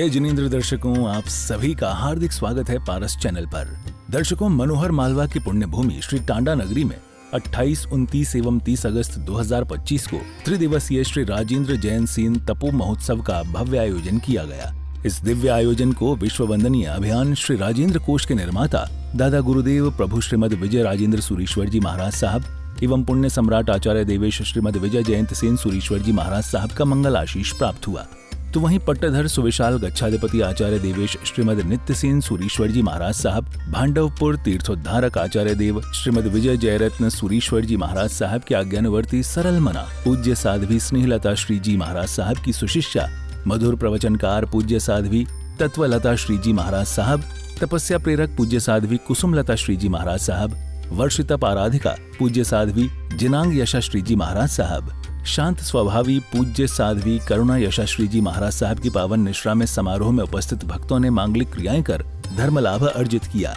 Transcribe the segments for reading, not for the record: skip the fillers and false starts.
जय जिनेंद्र दर्शकों, आप सभी का हार्दिक स्वागत है पारस चैनल पर। दर्शकों, मनोहर मालवा की पुण्य भूमि श्री टांडा नगरी में 28, 29 एवं 30 अगस्त 2025 को त्रिदिवसीय श्री राजेंद्र जैन सीन तपो महोत्सव का भव्य आयोजन किया गया। इस दिव्य आयोजन को विश्व वंदनीय अभियान श्री राजेंद्र कोष के निर्माता दादा गुरुदेव प्रभु श्रीमद विजय राजेंद्र सूरीश्वर जी महाराज साहब एवं पुण्य सम्राट आचार्य देवेश श्रीमद विजय जयंत सेन सूरीश्वर जी महाराज साहब का मंगल आशीष प्राप्त हुआ। तो वहीं पट्टधर सुविशाल गच्छाधिपति आचार्य देवेश श्रीमद नित्य सेन सूरीश्वर जी महाराज साहब, भांडवपुर तीर्थोद्धारक आचार्य देव श्रीमद विजय जयरत्न सूरीश्वर जी महाराज साहब के आज्ञानुवर्ती सरल मना पूज्य साध्वी स्नेहलता श्री जी महाराज साहब की सुशिष्या, मधुर प्रवचनकार पूज्य साध्वी तत्वलता श्री जी महाराज साहब, तपस्या प्रेरक पूज्य साध्वी कुसुमलता श्री जी महाराज साहब, वर्षितप आराधिका पूज्य साध्वी जिनांग यशा श्री जी महाराज साहब, शांत स्वभावी पूज्य साध्वी करुणा यशा श्री जी महाराज साहब की पावन निश्रा में समारोह में उपस्थित भक्तों ने मांगलिक क्रियाएं कर धर्म लाभ अर्जित किया।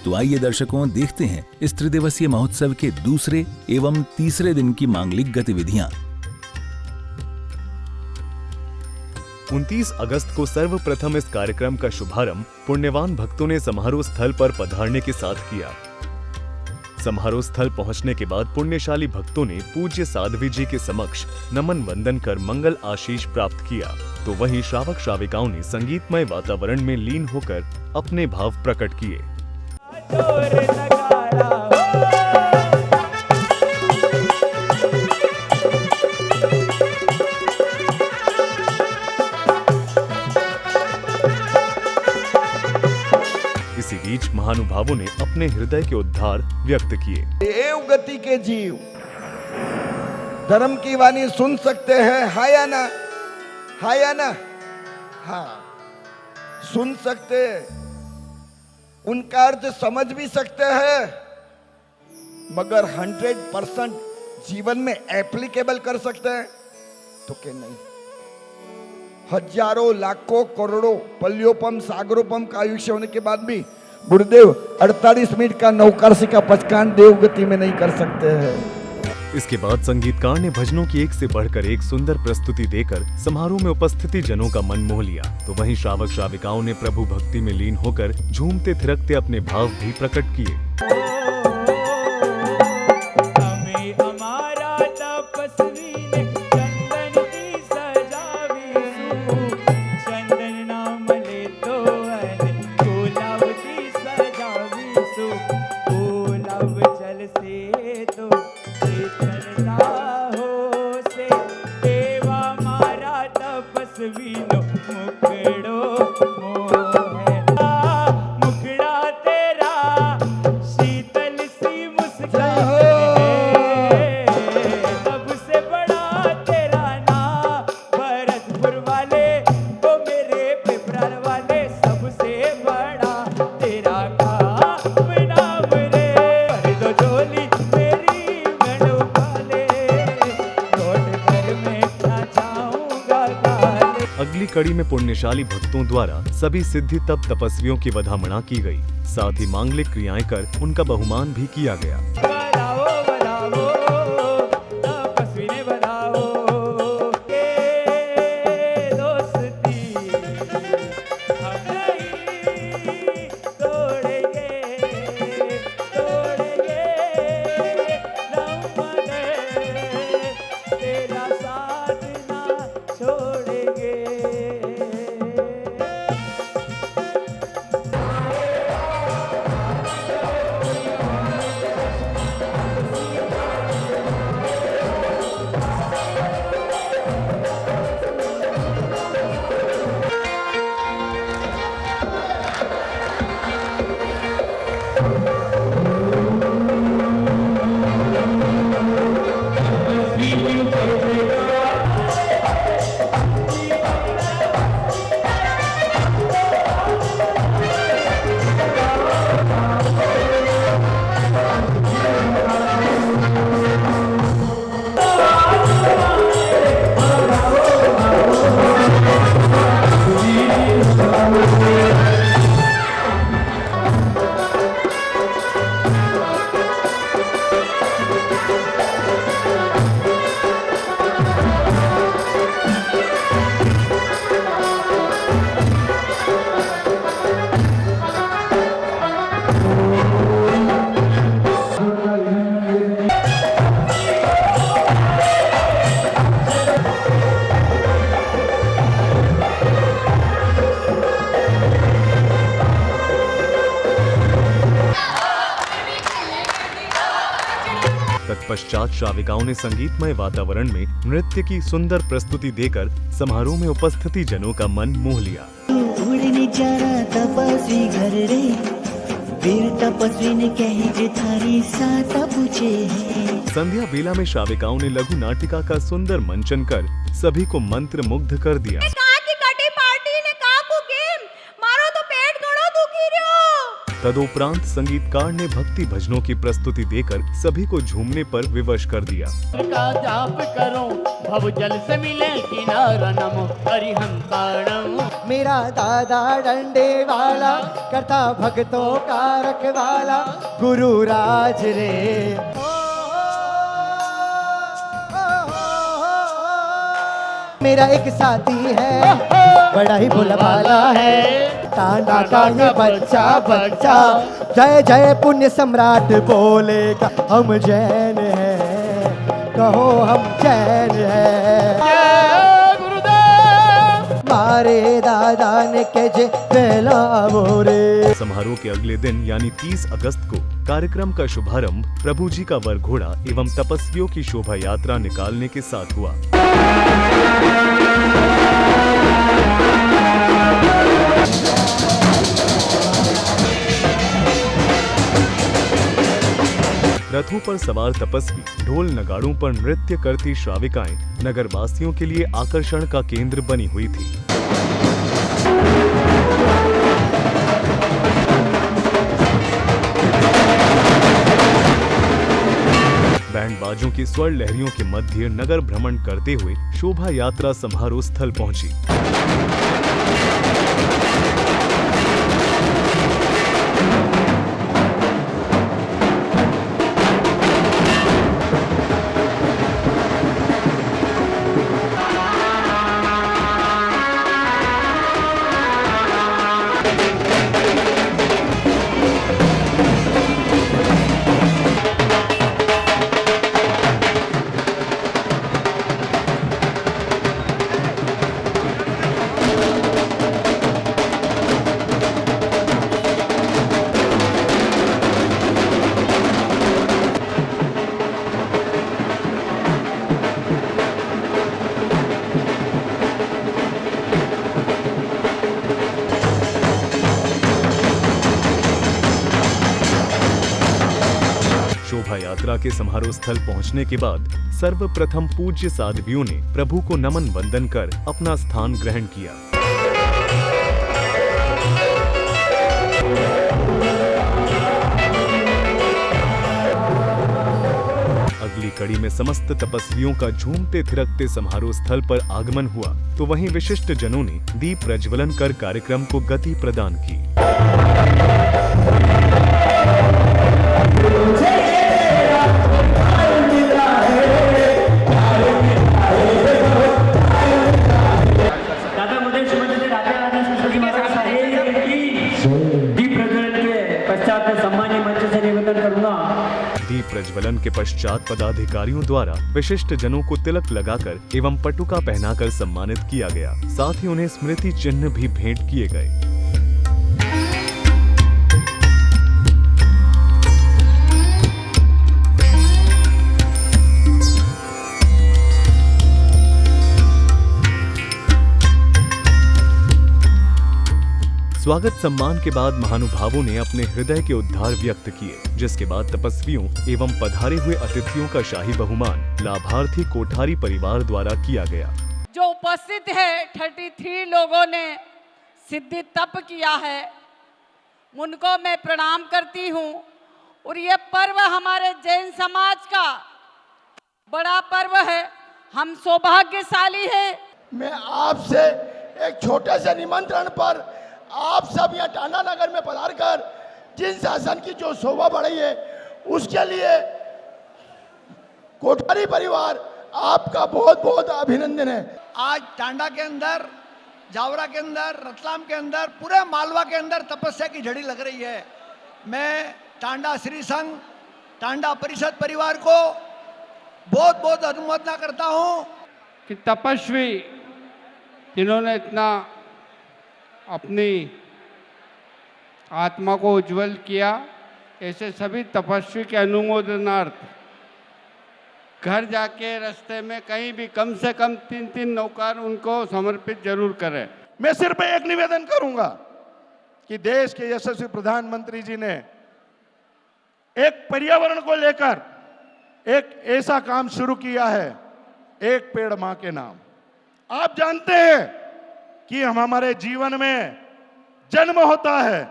तो आइए दर्शकों, देखते हैं इस त्रिदिवसीय महोत्सव के दूसरे एवं तीसरे दिन की मांगलिक गतिविधियां। 29 अगस्त को सर्वप्रथम इस कार्यक्रम का शुभारंभ पुण्यवान भक्तों ने समारोह स्थल पर पधारने के साथ किया। समारोह स्थल पहुंचने के बाद पुण्यशाली भक्तों ने पूज्य साध्वी जी के समक्ष नमन वंदन कर मंगल आशीष प्राप्त किया। तो वहीं श्रावक श्राविकाओं ने संगीतमय वातावरण में लीन होकर अपने भाव प्रकट किए। इसी बीच महानुभावों ने अपने हृदय के उद्धार व्यक्त किए। देव गति के जीव धर्म की वाणी सुन सकते हैं, हाँ या ना? हाँ या ना? हाँ, सुन सकते हैं, उनका अर्थ समझ भी सकते हैं, मगर 100% जीवन में एप्लीकेबल कर सकते हैं तो क्या नहीं? हजारों लाखों करोड़ों पल्योपम सागरोपम का आयुष्य होने के बाद भी गुरुदेव 48 मिनट का नौकाशी का पचकान देवगति में नहीं कर सकते हैं। इसके बाद संगीतकार ने भजनों की एक से बढ़कर एक सुंदर प्रस्तुति देकर समारोह में उपस्थिति जनों का मन मोह लिया। तो वहीं श्रावक श्राविकाओं ने प्रभु भक्ति में लीन होकर झूमते थिरकते अपने भाव भी प्रकट किए। अगली कड़ी में पुण्यशाली भक्तों द्वारा सभी सिद्धि तप तपस्वियों की वधामणा की गई। साथ ही मांगलिक क्रियाएं कर उनका बहुमान भी किया गया। तत्पश्चात श्राविकाओं ने संगीतमय वातावरण में नृत्य की सुंदर प्रस्तुति देकर समारोह में उपस्थिति जनों का मन मोह लिया। उड़ने जा रहा तपस्वी घर रे, वीर तपस्वी ने कही जे थारी साता पूछे है। संध्या बेला में श्राविकाओं ने लघु नाटिका का सुंदर मंचन कर सभी को मंत्र मुग्ध कर दिया। तदोपरांत संगीतकार ने भक्ति भजनों की प्रस्तुति देकर सभी को झूमने पर विवश कर दिया। का जाप करो भव जल से मिले किनारा, नमो हरिहंताणम। मेरा दादा डंडे वाला, करता भक्तों का रखवाला, गुरु राज रे। मेरा एक साथी है, बड़ा ही भोला भाला है, टांडा का ये बच्चा बच्चा, जय जय पुण्य सम्राट बोलेगा, हम जैन हैं, कहो हम जैन हैं। मारे दादा ने कहे पहला बोरे। समारोह के अगले दिन यानी 30 अगस्त को कार्यक्रम का शुभारंभ प्रभु जी का वर घोड़ा एवं तपस्वियों की शोभा यात्रा निकालने के साथ हुआ। रथों पर सवार तपस्वी, ढोल नगाड़ों पर नृत्य करती श्राविकाएं नगरवासियों के लिए आकर्षण का केंद्र बनी हुई थी। बैंड बाजों की स्वर लहरियों के मध्य नगर भ्रमण करते हुए शोभा यात्रा समारोह स्थल पहुंची। शोभा यात्रा के समारोह स्थल पहुंचने के बाद सर्वप्रथम पूज्य साध्वियों ने प्रभु को नमन वंदन कर अपना स्थान ग्रहण किया। अगली कड़ी में समस्त तपस्वियों का झूमते थिरकते समारोह स्थल पर आगमन हुआ तो वहीं विशिष्ट जनों ने दीप प्रज्वलन कर कार्यक्रम को गति प्रदान की। दीप प्रज्वलन के पश्चात पदाधिकारियों द्वारा विशिष्ट जनों को तिलक लगाकर एवं पटुका पहनाकर सम्मानित किया गया। साथ ही उन्हें स्मृति चिन्ह भी भेंट किए गए। स्वागत सम्मान के बाद महानुभावों ने अपने हृदय के उद्धार व्यक्त किए, जिसके बाद तपस्वियों एवं पधारे हुए अतिथियों का शाही बहुमान लाभार्थी कोठारी परिवार द्वारा किया गया। जो उपस्थित है 33 लोगों ने सिद्धि तप किया है, उनको मैं प्रणाम करती हूँ। और ये पर्व हमारे जैन समाज का बड़ा पर्व है, हम सौभाग्यशाली है। मैं आपसे एक छोटे से निमंत्रण पर आप सब यहाँ टांडा नगर में पधार कर जिन शासन की जो शोभा बढ़ी है उसके लिए कोठारी परिवार आपका बहुत बहुत अभिनंदन है। आज टांडा के अंदर, जावरा के अंदर, रतलाम के अंदर, पूरे मालवा के अंदर तपस्या की झड़ी लग रही है। मैं टांडा श्री संघ, टांडा परिषद परिवार को बहुत बहुत अनुमोदना करता हूँ कि तपस्वी जिन्होंने इतना अपनी आत्मा को उज्जवल किया, ऐसे सभी तपस्वी के अनुमोदनार्थ घर जाके रास्ते में कहीं भी कम से कम 3-3 नौकर उनको समर्पित जरूर करें। मैं सिर्फ एक निवेदन करूंगा कि देश के यशस्वी प्रधानमंत्री जी ने एक पर्यावरण को लेकर एक ऐसा काम शुरू किया है, एक पेड़ मां के नाम। आप जानते हैं कि हमारे जीवन में जन्म होता है,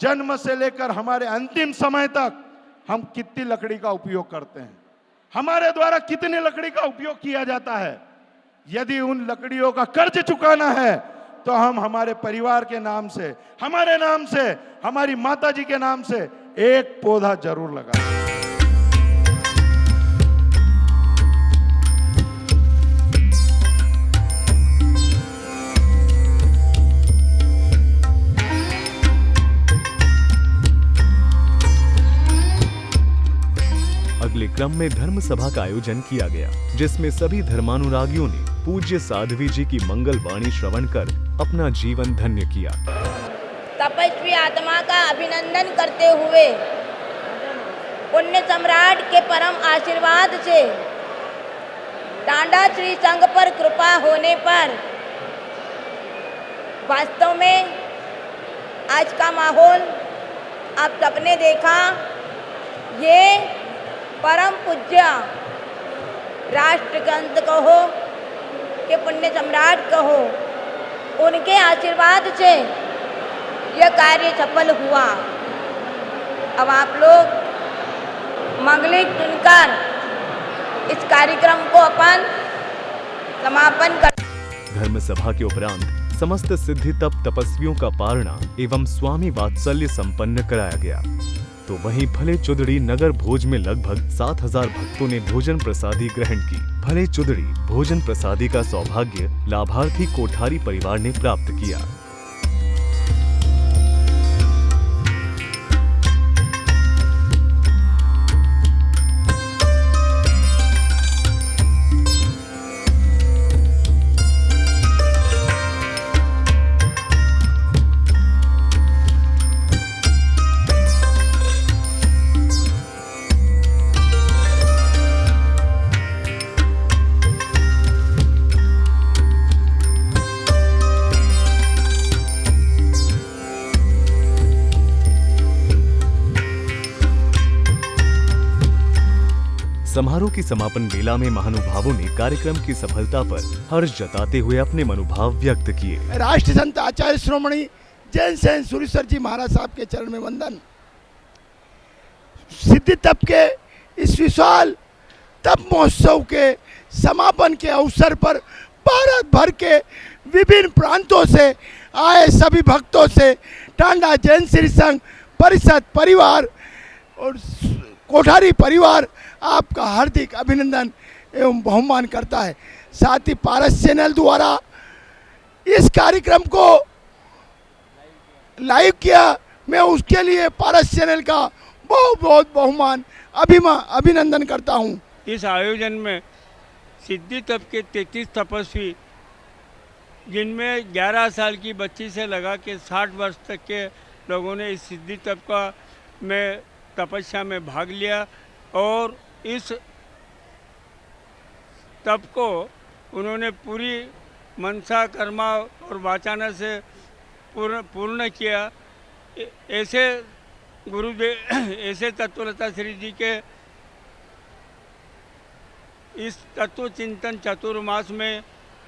जन्म से लेकर हमारे अंतिम समय तक हम कितनी लकड़ी का उपयोग करते हैं, हमारे द्वारा कितनी लकड़ी का उपयोग किया जाता है। यदि उन लकड़ियों का कर्ज चुकाना है तो हम हमारे परिवार के नाम से, हमारे नाम से, हमारी माता जी के नाम से एक पौधा जरूर लगाएं। अगले क्रम में धर्म सभा का आयोजन किया गया, जिसमें सभी धर्मानुरागियों ने पूज्य साध्वी जी की मंगल वाणी श्रवण कर अपना जीवन धन्य किया। तपस्वी आत्मा का अभिनंदन करते हुए पुण्य सम्राट के परम आशीर्वाद से टांडा श्री संघ पर कृपा होने पर वास्तव में आज का माहौल आप सबने देखा। ये परम पूज्य राष्ट्रगंत कहो कि पुण्य सम्राट कहो, उनके आशीर्वाद से यह कार्य सफल हुआ। अब आप लोग मंगलिक सुनकर इस कार्यक्रम को अपन समापन कर। धर्म सभा के उपरांत समस्त सिद्धि तप तपस्वियों का पारणा एवं स्वामी वात्सल्य संपन्न कराया गया। तो वहीं भले चुदड़ी नगर भोज में लगभग 7000 भक्तों ने भोजन प्रसादी ग्रहण की। भले चुदड़ी भोजन प्रसादी का सौभाग्य लाभार्थी कोठारी परिवार ने प्राप्त किया। समारोह की समापन बेला में महानुभावों ने कार्यक्रम की सफलता पर हर्ष जताते हुए अपने मनोभाव व्यक्त किए। राष्ट्र संत आचार्य श्रोमणी जैन सेन सुरेश्वर जी महाराज साहब के चरण में वंदन। सिद्धि तप के इस विशाल तप महोत्सव के समापन के अवसर पर भारत भर के विभिन्न प्रांतों से आए सभी भक्तों से टांडा जैन श्री संघ परिषद परिवार और कोठारी परिवार आपका हार्दिक अभिनंदन एवं बहुमान करता है। साथ ही पारस चैनल द्वारा इस कार्यक्रम को लाइव किया, मैं उसके लिए पारस चैनल का बहुत बहुत बहुमान अभिनंदन करता हूं। इस आयोजन में सिद्धि तप के 33 तपस्वी, जिनमें 11 साल की बच्ची से लगा के 60 वर्ष तक के लोगों ने इस सिद्धि तप का में तपस्या में भाग लिया और इस तप को उन्होंने पूरी मनसा कर्मा और वाचाना से पूर्ण किया। ऐसे गुरुदेव, ऐसे तत्वलता श्री जी के इस तत्व चिंतन चतुर्मास में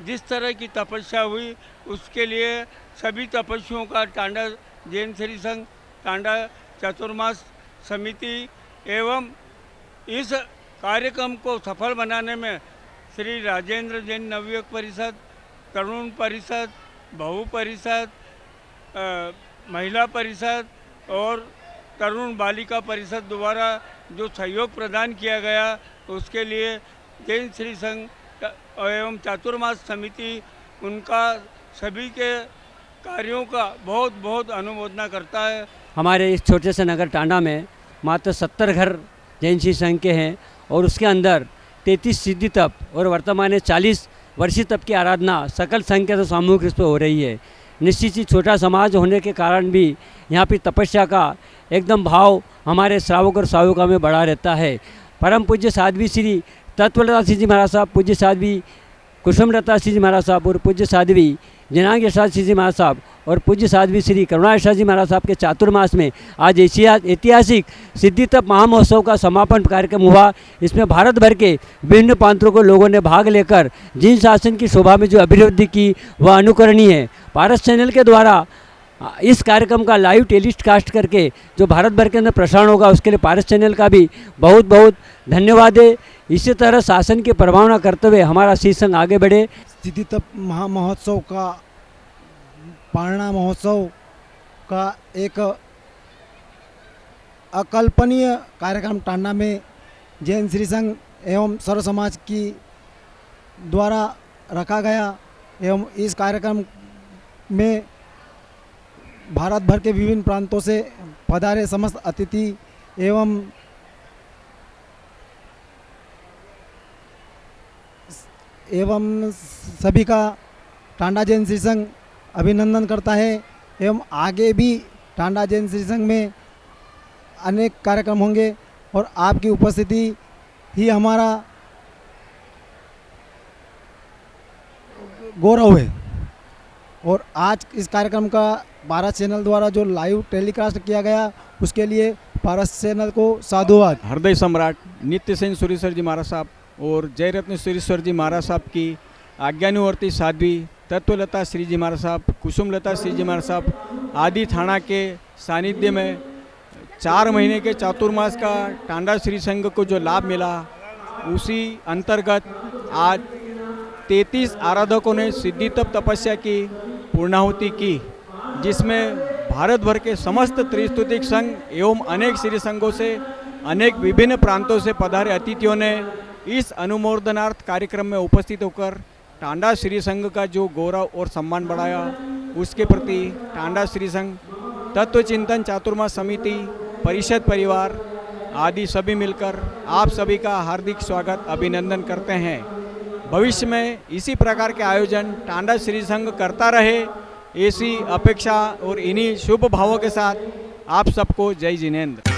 जिस तरह की तपस्या हुई, उसके लिए सभी तपस्वियों का टांडा जैन श्री संघ, टांडा चतुर्मास समिति एवं इस कार्यक्रम को सफल बनाने में श्री राजेंद्र जैन नवयुवक परिषद, तरुण परिषद, बहु परिषद, महिला परिषद और तरुण बालिका परिषद द्वारा जो सहयोग प्रदान किया गया, उसके लिए जैन श्री संघ एवं चातुर्मास समिति उनका सभी के कार्यों का बहुत बहुत अनुमोदना करता है। हमारे इस छोटे से नगर टांडा में मात्र 70 घर जैन श्री संघ के हैं और उसके अंदर 33 सिद्धि तप और वर्तमान में 40 वर्षीय तप की आराधना सकल संघ के सामूहिक रूप से हो रही है। निश्चित ही छोटा समाज होने के कारण भी यहाँ पर तपस्या का एकदम भाव हमारे श्रावक और श्राविका में बढ़ा रहता है। परम पूज्य साध्वी श्री तत्वलता श्री जी महाराज साहब, पूज्य साध्वी कुसुमलता श्री जी महाराज साहब और पूज्य साध्वी जनांग यशराज श्री जी महाराज साहब और पूज्य साध्वी श्री करुणा यशराज जी महाराज साहब के चातुर्मास में आज ऐतिहासिक सिद्धि तप महामहोत्सव का समापन कार्यक्रम हुआ। इसमें भारत भर के विभिन्न प्रांतों को लोगों ने भाग लेकर जिन शासन की शोभा में जो अभिवृद्धि की वह अनुकरणीय है। पारस चैनल के द्वारा इस कार्यक्रम का लाइव टेलीकास्ट करके जो भारत भर के अंदर प्रसारण होगा उसके लिए पारस चैनल का भी बहुत बहुत धन्यवाद है। इसी तरह शासन की प्रभावना करते हुए हमारा श्री संघ आगे बढ़े। सिद्धि तप महामहोत्सव का पारणा महोत्सव का एक अकल्पनीय कार्यक्रम टांडा में जैन श्री संघ एवं सर्व समाज की द्वारा रखा गया एवं इस कार्यक्रम में भारत भर के विभिन्न प्रांतों से पधारे समस्त अतिथि एवं सभी का टांडा जैन श्री संघ अभिनंदन करता है एवं आगे भी टांडा जैन श्री संघ में अनेक कार्यक्रम होंगे और आपकी उपस्थिति ही हमारा गौरव है। और आज इस कार्यक्रम का पारस चैनल द्वारा जो लाइव टेलीकास्ट किया गया उसके लिए पारस चैनल को साधुवाद। हृदय सम्राट नित्य सेन सुरेश्वर जी महाराज साहब और जयरत्न सुरेश्वर जी महाराज साहब की आज्ञानुवर्ती साध्वी तत्वलता श्री जी महाराज साहब, कुसुमलता श्री जी महाराज साहब आदि थाना के सानिध्य में 4 महीने के चातुर्मास का टांडा श्री संघ को जो लाभ मिला उसी अंतर्गत आज 33 आराधकों ने सिद्धि तप तपस्या की पूर्णाहुति की, जिसमें भारत भर के समस्त त्रिस्तुतिक संघ एवं अनेक श्री संघों से अनेक विभिन्न प्रांतों से पधारे अतिथियों ने इस अनुमोदनार्थ कार्यक्रम में उपस्थित होकर टांडा श्री संघ का जो गौरव और सम्मान बढ़ाया उसके प्रति टांडा श्री संघ तत्व चिंतन चातुर्मास समिति परिषद परिवार आदि सभी मिलकर आप सभी का हार्दिक स्वागत अभिनंदन करते हैं। भविष्य में इसी प्रकार के आयोजन टांडा श्री संघ करता रहे ऐसी अपेक्षा और इन्हीं शुभ भावों के साथ आप सबको जय जिनेंद्र।